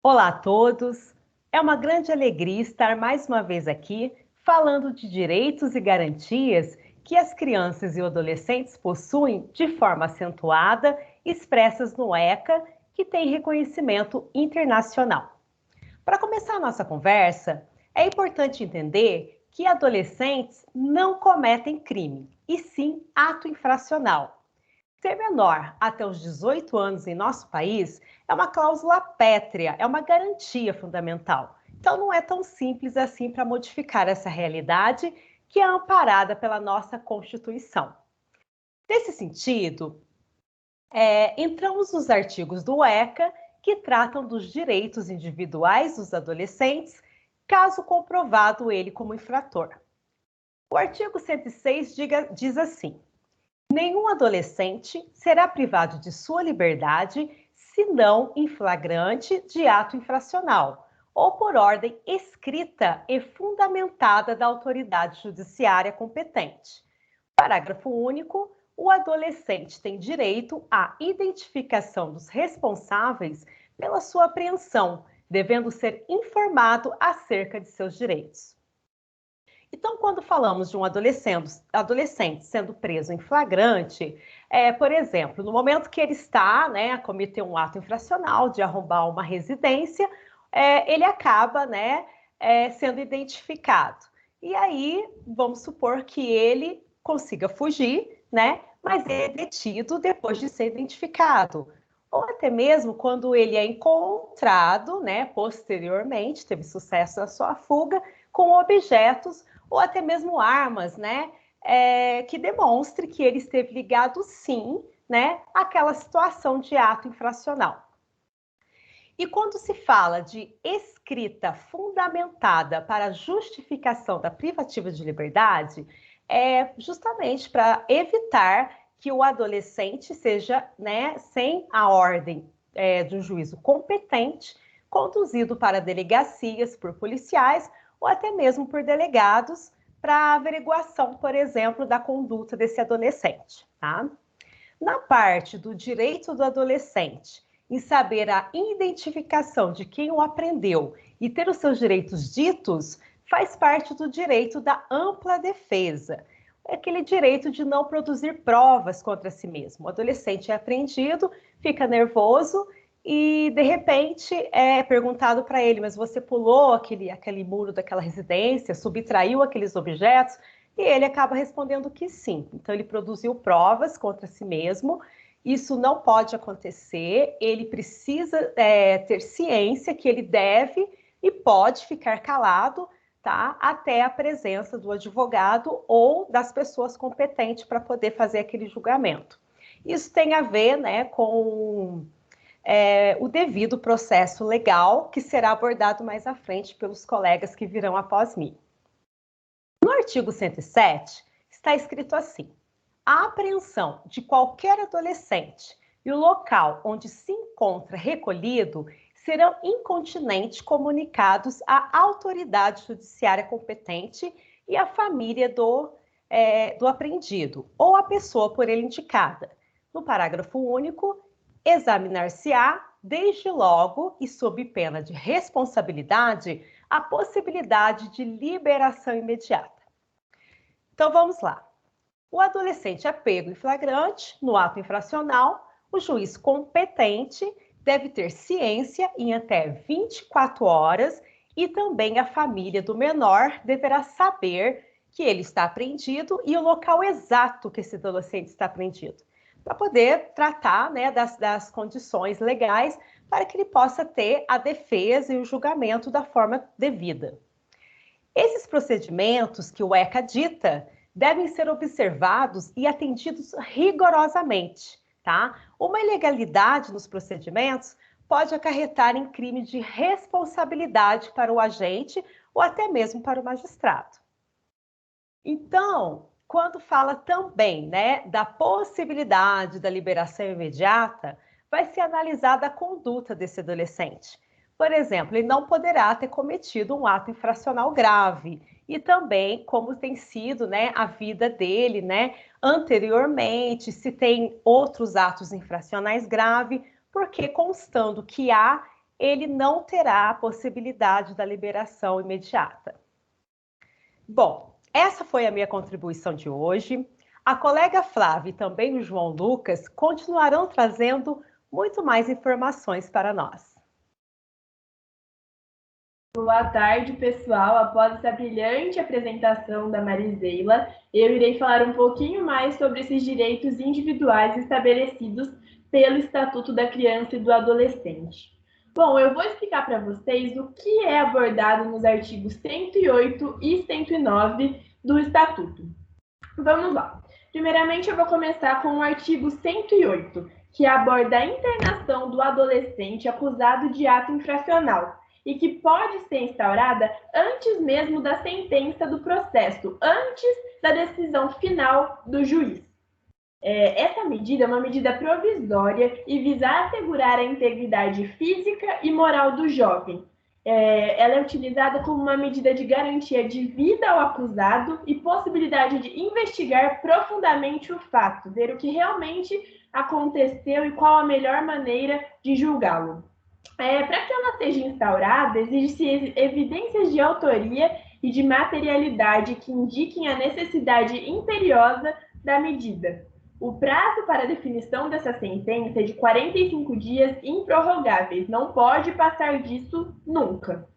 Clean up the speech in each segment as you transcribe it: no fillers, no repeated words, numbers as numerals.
Olá a todos! É uma grande alegria estar mais uma vez aqui falando de direitos e garantias que as crianças e adolescentes possuem de forma acentuada, expressas no ECA, que tem reconhecimento internacional. Para começar a nossa conversa, é importante entender que adolescentes não cometem crime, e sim ato infracional. Ser menor até os 18 anos em nosso país é uma cláusula pétrea, é uma garantia fundamental. Então, não é tão simples assim para modificar essa realidade que é amparada pela nossa Constituição. Nesse sentido, entramos nos artigos do ECA que tratam dos direitos individuais dos adolescentes, caso comprovado ele como infrator. O artigo 106 diz assim: nenhum adolescente será privado de sua liberdade, senão em flagrante de ato infracional, ou por ordem escrita e fundamentada da autoridade judiciária competente. Parágrafo único. O adolescente tem direito à identificação dos responsáveis pela sua apreensão, devendo ser informado acerca de seus direitos. Então, quando falamos de um adolescente sendo preso em flagrante, por exemplo, no momento que ele está, a cometer um ato infracional de arrombar uma residência, ele acaba, sendo identificado. E aí, vamos supor que ele consiga fugir, mas ele é detido depois de ser identificado. Ou até mesmo quando ele é encontrado, posteriormente, teve sucesso na sua fuga, com objetos ou até mesmo armas, que demonstre que ele esteve ligado, sim, àquela situação de ato infracional. E quando se fala de escrita fundamentada para justificação da privativa de liberdade, é justamente para evitar que o adolescente seja, sem a ordem de um juízo competente, conduzido para delegacias por policiais ou até mesmo por delegados para averiguação, por exemplo, da conduta desse adolescente. Tá? Na parte do direito do adolescente em saber a identificação de quem o apreendeu e ter os seus direitos ditos, faz parte do direito da ampla defesa. É aquele direito de não produzir provas contra si mesmo. O adolescente é apreendido, fica nervoso e, de repente, é perguntado para ele, mas você pulou aquele muro daquela residência, subtraiu aqueles objetos? E ele acaba respondendo que sim. Então, ele produziu provas contra si mesmo. Isso não pode acontecer. Ele precisa ter ciência que ele deve e pode ficar calado, tá? Até a presença do advogado ou das pessoas competentes para poder fazer aquele julgamento. Isso tem a ver, com o devido processo legal, que será abordado mais à frente pelos colegas que virão após mim. No artigo 107, está escrito assim: a apreensão de qualquer adolescente e o local onde se encontra recolhido serão incontinenti comunicados à autoridade judiciária competente e à família do apreendido ou à pessoa por ele indicada. No parágrafo único, examinar-se-á, desde logo e sob pena de responsabilidade, a possibilidade de liberação imediata. Então, vamos lá. O adolescente é pego em flagrante, no ato infracional, o juiz competente deve ter ciência em até 24 horas e também a família do menor deverá saber que ele está apreendido e o local exato que esse adolescente está apreendido, para poder tratar das condições legais para que ele possa ter a defesa e o julgamento da forma devida. Esses procedimentos que o ECA dita devem ser observados e atendidos rigorosamente, tá? Uma ilegalidade nos procedimentos pode acarretar em crime de responsabilidade para o agente ou até mesmo para o magistrado. Então, quando fala também, da possibilidade da liberação imediata, vai ser analisada a conduta desse adolescente. Por exemplo, ele não poderá ter cometido um ato infracional grave e também como tem sido, a vida dele, anteriormente, se tem outros atos infracionais graves, porque constando que há, ele não terá a possibilidade da liberação imediata. Bom, essa foi a minha contribuição de hoje. A colega Flávia e também o João Lucas continuarão trazendo muito mais informações para nós. Boa tarde, pessoal. Após essa brilhante apresentação da Mariseila, eu irei falar um pouquinho mais sobre esses direitos individuais estabelecidos pelo Estatuto da Criança e do Adolescente. Bom, eu vou explicar para vocês o que é abordado nos artigos 108 e 109 do Estatuto. Vamos lá. Primeiramente, eu vou começar com o artigo 108, que aborda a internação do adolescente acusado de ato infracional e que pode ser instaurada antes mesmo da sentença do processo, antes da decisão final do juiz. Essa medida é uma medida provisória e visa assegurar a integridade física e moral do jovem. Ela é utilizada como uma medida de garantia de vida ao acusado e possibilidade de investigar profundamente o fato, ver o que realmente aconteceu e qual a melhor maneira de julgá-lo. Para que ela seja instaurada, exigem evidências de autoria e de materialidade que indiquem a necessidade imperiosa da medida. O prazo para a definição dessa sentença é de 45 dias improrrogáveis, não pode passar disso nunca.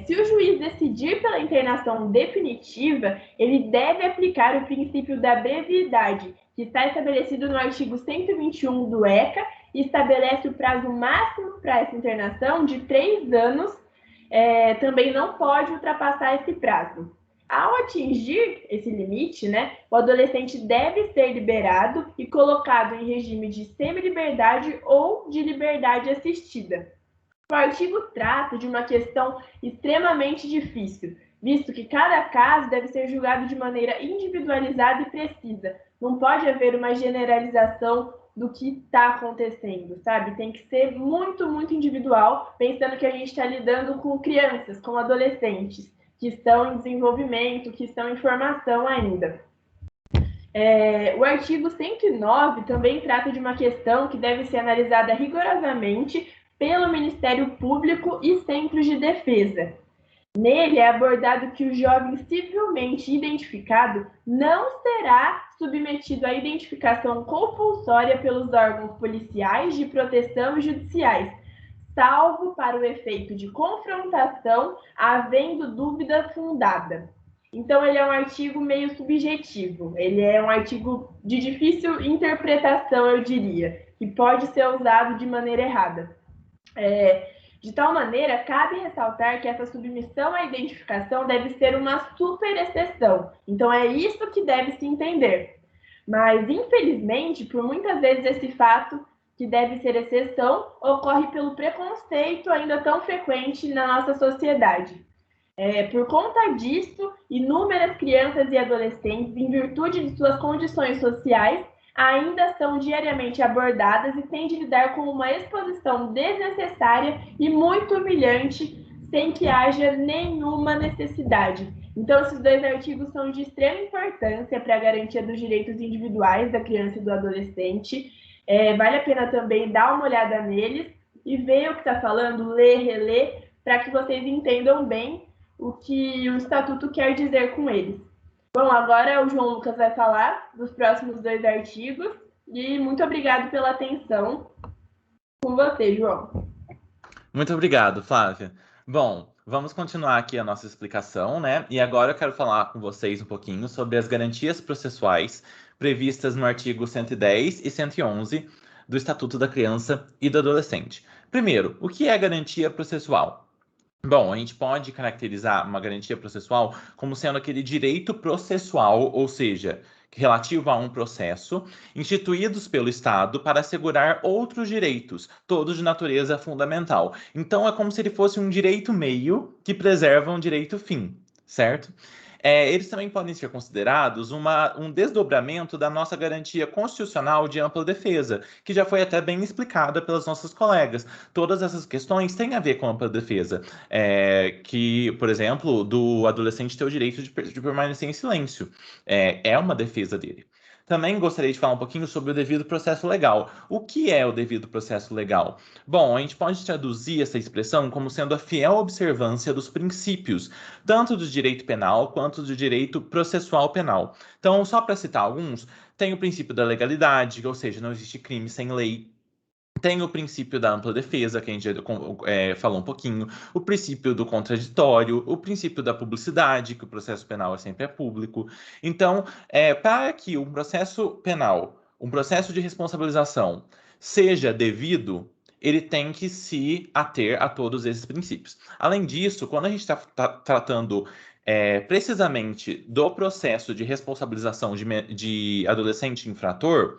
Se o juiz decidir pela internação definitiva, ele deve aplicar o princípio da brevidade, que está estabelecido no artigo 121 do ECA, e estabelece o prazo máximo para essa internação de 3 anos, também não pode ultrapassar esse prazo. Ao atingir esse limite, o adolescente deve ser liberado e colocado em regime de semi-liberdade ou de liberdade assistida. O artigo trata de uma questão extremamente difícil, visto que cada caso deve ser julgado de maneira individualizada e precisa. Não pode haver uma generalização do que está acontecendo, sabe? Tem que ser muito, muito individual, pensando que a gente está lidando com crianças, com adolescentes, que estão em desenvolvimento, que estão em formação ainda. O artigo 109 também trata de uma questão que deve ser analisada rigorosamente pelo Ministério Público e centros de defesa. Nele é abordado que o jovem civilmente identificado não será submetido à identificação compulsória pelos órgãos policiais, de proteção e judiciais, salvo para o efeito de confrontação, havendo dúvida fundada. Então, ele é um artigo meio subjetivo, ele é um artigo de difícil interpretação, eu diria, que pode ser usado de maneira errada. De tal maneira, cabe ressaltar que essa submissão à identificação deve ser uma super exceção. Então, é isso que deve se entender. Mas, infelizmente, por muitas vezes esse fato que deve ser exceção, ocorre pelo preconceito ainda tão frequente na nossa sociedade. Por conta disso, inúmeras crianças e adolescentes, em virtude de suas condições sociais, ainda são diariamente abordadas e têm de lidar com uma exposição desnecessária e muito humilhante, sem que haja nenhuma necessidade. Então, esses dois artigos são de extrema importância para a garantia dos direitos individuais da criança e do adolescente. Vale a pena também dar uma olhada neles e ver o que está falando, ler, reler, para que vocês entendam bem o que o Estatuto quer dizer com eles. Bom, agora o João Lucas vai falar dos próximos 2 artigos e muito obrigado pela atenção. Com você, João. Muito obrigado, Flávia. Bom, vamos continuar aqui a nossa explicação, E agora eu quero falar com vocês um pouquinho sobre as garantias processuais previstas no artigo 110 e 111 do Estatuto da Criança e do Adolescente. Primeiro, o que é garantia processual? Bom, a gente pode caracterizar uma garantia processual como sendo aquele direito processual, ou seja, relativo a um processo, instituídos pelo Estado para assegurar outros direitos, todos de natureza fundamental. Então, é como se ele fosse um direito meio que preserva um direito fim, certo? Eles também podem ser considerados um desdobramento da nossa garantia constitucional de ampla defesa, que já foi até bem explicada pelas nossas colegas. Todas essas questões têm a ver com ampla defesa, que, por exemplo, do adolescente ter o direito de permanecer em silêncio. É uma defesa dele. Também gostaria de falar um pouquinho sobre o devido processo legal. O que é o devido processo legal? Bom, a gente pode traduzir essa expressão como sendo a fiel observância dos princípios, tanto do direito penal quanto do direito processual penal. Então, só para citar alguns, tem o princípio da legalidade, ou seja, não existe crime sem lei. Tem o princípio da ampla defesa, que a gente já falou um pouquinho, o princípio do contraditório, o princípio da publicidade, que o processo penal sempre é público. Então, para que um processo penal, um processo de responsabilização, seja devido, ele tem que se ater a todos esses princípios. Além disso, quando a gente está tratando precisamente do processo de responsabilização de adolescente infrator,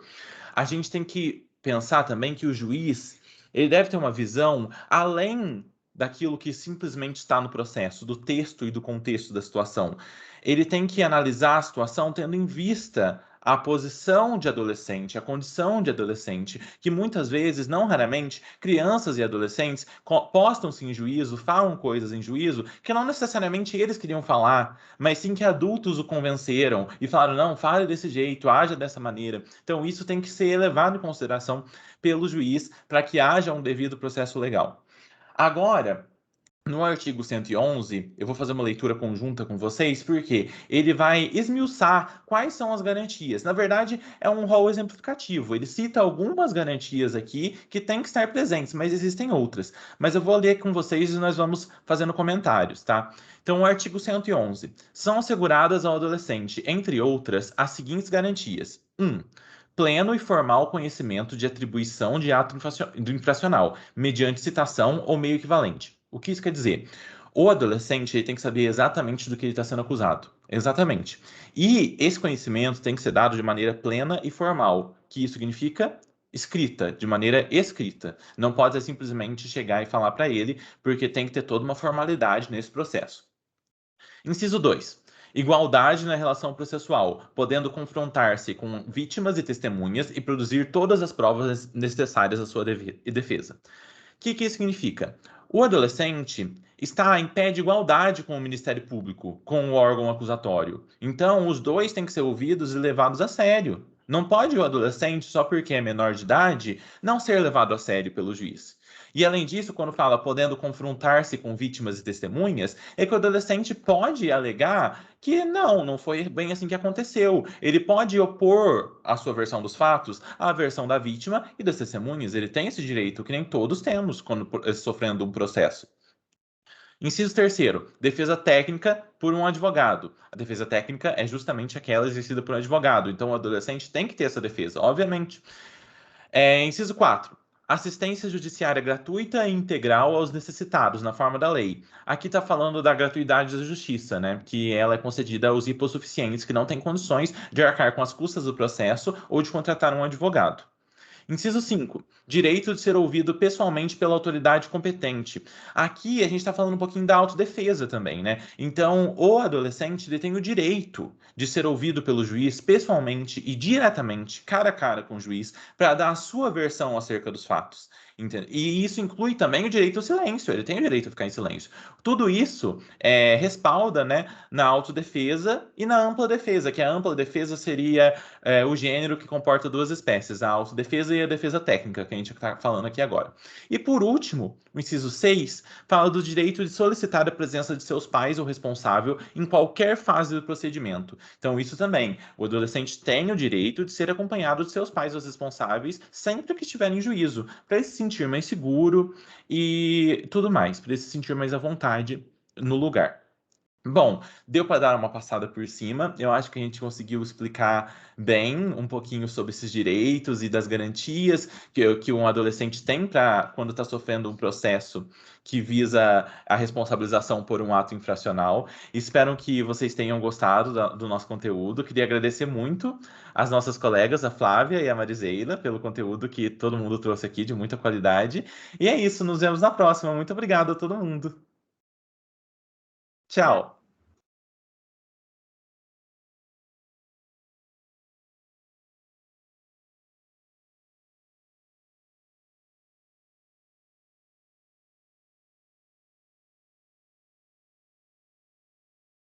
a gente tem que pensar também que o juiz ele deve ter uma visão além daquilo que simplesmente está no processo, do texto e do contexto da situação. Ele tem que analisar a situação tendo em vista a posição de adolescente, a condição de adolescente, que muitas vezes, não raramente, crianças e adolescentes postam-se em juízo, falam coisas em juízo que não necessariamente eles queriam falar, mas sim que adultos o convenceram e falaram, não, fale desse jeito, haja dessa maneira. Então, isso tem que ser levado em consideração pelo juiz para que haja um devido processo legal. Agora, no artigo 111, eu vou fazer uma leitura conjunta com vocês, porque ele vai esmiuçar quais são as garantias. Na verdade, é um rol exemplificativo. Ele cita algumas garantias aqui que têm que estar presentes, mas existem outras. Mas eu vou ler com vocês e nós vamos fazendo comentários, tá? Então, o artigo 111. São asseguradas ao adolescente, entre outras, as seguintes garantias. 1. Pleno e formal conhecimento de atribuição de ato infracional, mediante citação ou meio equivalente. O que isso quer dizer? O adolescente ele tem que saber exatamente do que ele está sendo acusado. Exatamente. E esse conhecimento tem que ser dado de maneira plena e formal, que isso significa escrita, de maneira escrita. Não pode ser simplesmente chegar e falar para ele, porque tem que ter toda uma formalidade nesse processo. Inciso 2. Igualdade na relação processual, podendo confrontar-se com vítimas e testemunhas e produzir todas as provas necessárias à sua defesa. O que isso significa? O adolescente está em pé de igualdade com o Ministério Público, com o órgão acusatório. Então, os dois têm que ser ouvidos e levados a sério. Não pode o adolescente, só porque é menor de idade, não ser levado a sério pelo juiz. E além disso, quando fala podendo confrontar-se com vítimas e testemunhas, é que o adolescente pode alegar que não foi bem assim que aconteceu. Ele pode opor a sua versão dos fatos à versão da vítima e das testemunhas. Ele tem esse direito que nem todos temos quando sofrendo um processo. Inciso 3º, defesa técnica por um advogado. A defesa técnica é justamente aquela exercida por um advogado. Então, o adolescente tem que ter essa defesa, obviamente. Inciso 4. Assistência judiciária gratuita e integral aos necessitados, na forma da lei. Aqui está falando da gratuidade da justiça, né? Que ela é concedida aos hipossuficientes que não têm condições de arcar com as custas do processo ou de contratar um advogado. Inciso 5. Direito de ser ouvido pessoalmente pela autoridade competente. Aqui a gente está falando um pouquinho da autodefesa também, né? Então, o adolescente ele tem o direito de ser ouvido pelo juiz pessoalmente e diretamente, cara a cara com o juiz, para dar a sua versão acerca dos fatos. E isso inclui também o direito ao silêncio, ele tem o direito a ficar em silêncio. Tudo isso respalda, né, na autodefesa e na ampla defesa, que a ampla defesa seria o gênero que comporta duas espécies, a autodefesa e a defesa técnica, que a gente está falando aqui agora. E por último, o inciso 6 fala do direito de solicitar a presença de seus pais ou responsável em qualquer fase do procedimento. Então, isso também, o adolescente tem o direito de ser acompanhado de seus pais ou responsáveis sempre que estiver em juízo, para ele se sentir mais seguro e tudo mais, para ele se sentir mais à vontade no lugar. Bom, deu para dar uma passada por cima. Eu acho que a gente conseguiu explicar bem um pouquinho sobre esses direitos e das garantias que um adolescente tem para quando está sofrendo um processo que visa a responsabilização por um ato infracional. Espero que vocês tenham gostado do nosso conteúdo. Queria agradecer muito às nossas colegas, a Flávia e a Mariseila, pelo conteúdo que todo mundo trouxe aqui de muita qualidade. E é isso, nos vemos na próxima. Muito obrigado a todo mundo. Tchau!